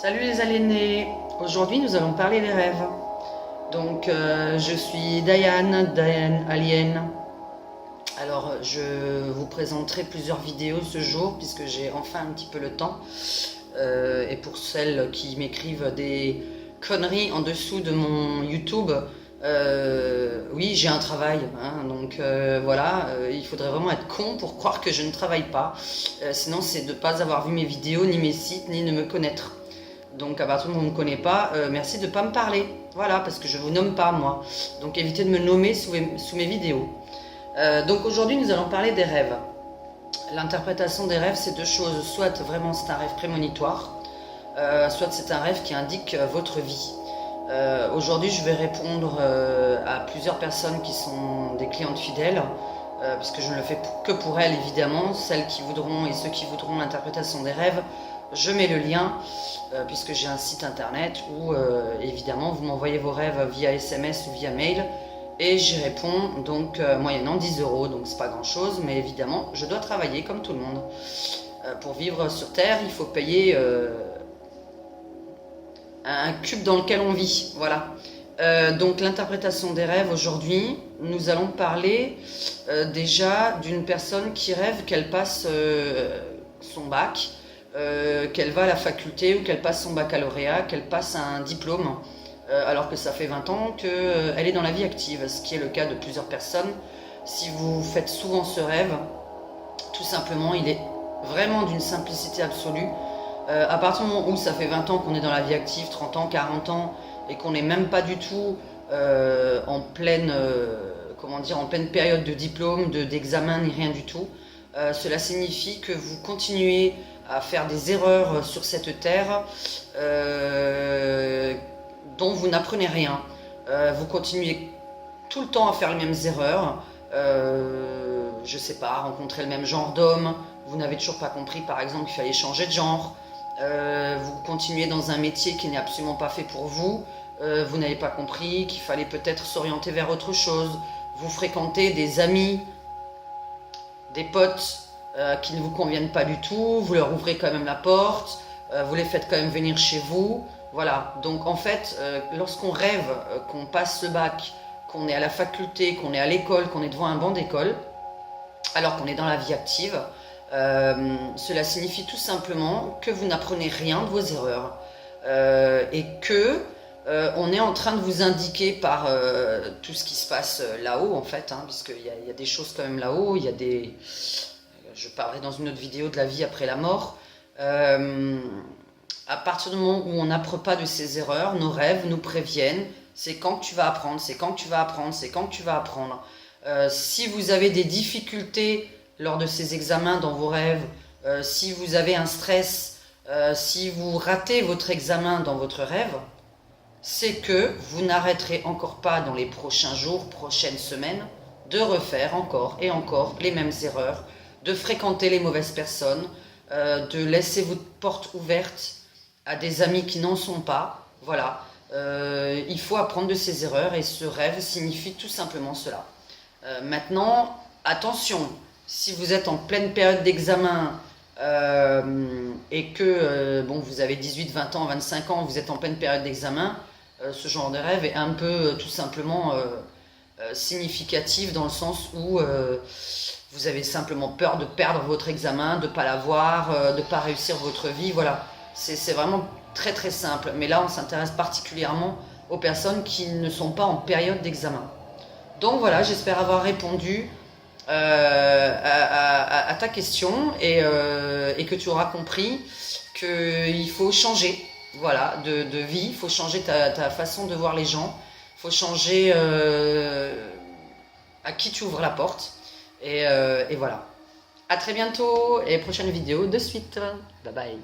Salut les aliénés, aujourd'hui nous allons parler des rêves. Donc je suis Diane Alien. Alors je vous présenterai plusieurs vidéos ce jour puisque j'ai enfin un petit peu le temps. Et pour celles qui m'écrivent des conneries en dessous de mon YouTube, oui j'ai un travail, hein, donc voilà, il faudrait vraiment être con pour croire que je ne travaille pas. Sinon c'est de ne pas avoir vu mes vidéos, ni mes sites, ni de me connaître. Donc à partir du moment où on ne me connaît pas, merci de ne pas me parler. Voilà, parce que je ne vous nomme pas moi. Donc évitez de me nommer sous mes vidéos. Donc aujourd'hui nous allons parler des rêves. L'interprétation des rêves c'est deux choses. Soit vraiment c'est un rêve prémonitoire, soit c'est un rêve qui indique votre vie. Aujourd'hui je vais répondre à plusieurs personnes qui sont des clientes fidèles. Puisque je ne le fais que pour elles évidemment, celles qui voudront et ceux qui voudront l'interprétation des rêves, je mets le lien puisque j'ai un site internet où évidemment vous m'envoyez vos rêves via SMS ou via mail et j'y réponds donc moyennant 10 €, donc c'est pas grand chose, mais évidemment je dois travailler comme tout le monde. Pour vivre sur Terre il faut payer un cube dans lequel on vit, voilà. Donc l'interprétation des rêves aujourd'hui, nous allons parler déjà d'une personne qui rêve qu'elle passe son bac, qu'elle va à la faculté ou qu'elle passe son baccalauréat, qu'elle passe un diplôme, alors que ça fait 20 ans qu'elle est dans la vie active, ce qui est le cas de plusieurs personnes. Si vous faites souvent ce rêve, tout simplement, il est vraiment d'une simplicité absolue. À partir du moment où ça fait 20 ans qu'on est dans la vie active, 30 ans, 40 ans, et qu'on n'est même pas du tout en pleine, en pleine période de diplôme, d'examen, ni rien du tout, cela signifie que vous continuez à faire des erreurs sur cette terre dont vous n'apprenez rien. Vous continuez tout le temps à faire les mêmes erreurs, je sais pas, rencontrer le même genre d'homme, vous n'avez toujours pas compris par exemple qu'il fallait changer de genre, vous continuez dans un métier qui n'est absolument pas fait pour vous, vous n'avez pas compris qu'il fallait peut-être s'orienter vers autre chose, vous fréquentez des amis, des potes qui ne vous conviennent pas du tout, vous leur ouvrez quand même la porte, vous les faites quand même venir chez vous, voilà. Donc en fait, lorsqu'on rêve qu'on passe le bac, qu'on est à la faculté, qu'on est à l'école, qu'on est devant un banc d'école, alors qu'on est dans la vie active, cela signifie tout simplement que vous n'apprenez rien de vos erreurs et que on est en train de vous indiquer par tout ce qui se passe là-haut en fait, hein, puisqu'il y a des choses quand même là-haut, il y a des... Je parlerai dans une autre vidéo de la vie après la mort. À partir du moment où on n'apprend pas de ses erreurs, nos rêves nous préviennent, c'est quand que tu vas apprendre, c'est quand que tu vas apprendre, c'est quand que tu vas apprendre. Si vous avez des difficultés lors de ces examens dans vos rêves, si vous avez un stress, si vous ratez votre examen dans votre rêve, c'est que vous n'arrêterez encore pas dans les prochains jours, prochaines semaines, de refaire encore et encore les mêmes erreurs, de fréquenter les mauvaises personnes, de laisser votre porte ouverte à des amis qui n'en sont pas. Voilà, il faut apprendre de ses erreurs et ce rêve signifie tout simplement cela. Maintenant, attention, si vous êtes en pleine période d'examen et que bon, vous avez 18, 20 ans, 25 ans, vous êtes en pleine période d'examen, ce genre de rêve est un peu tout simplement significatif dans le sens où vous avez simplement peur de perdre votre examen, de ne pas l'avoir, de ne pas réussir votre vie, voilà. C'est vraiment très très simple, mais là on s'intéresse particulièrement aux personnes qui ne sont pas en période d'examen. Donc voilà, j'espère avoir répondu à ta question et que tu auras compris qu'il faut changer, voilà, de vie, il faut changer ta façon de voir les gens, il faut changer à qui tu ouvres la porte et voilà. À très bientôt et prochaine vidéo de suite. Bye bye.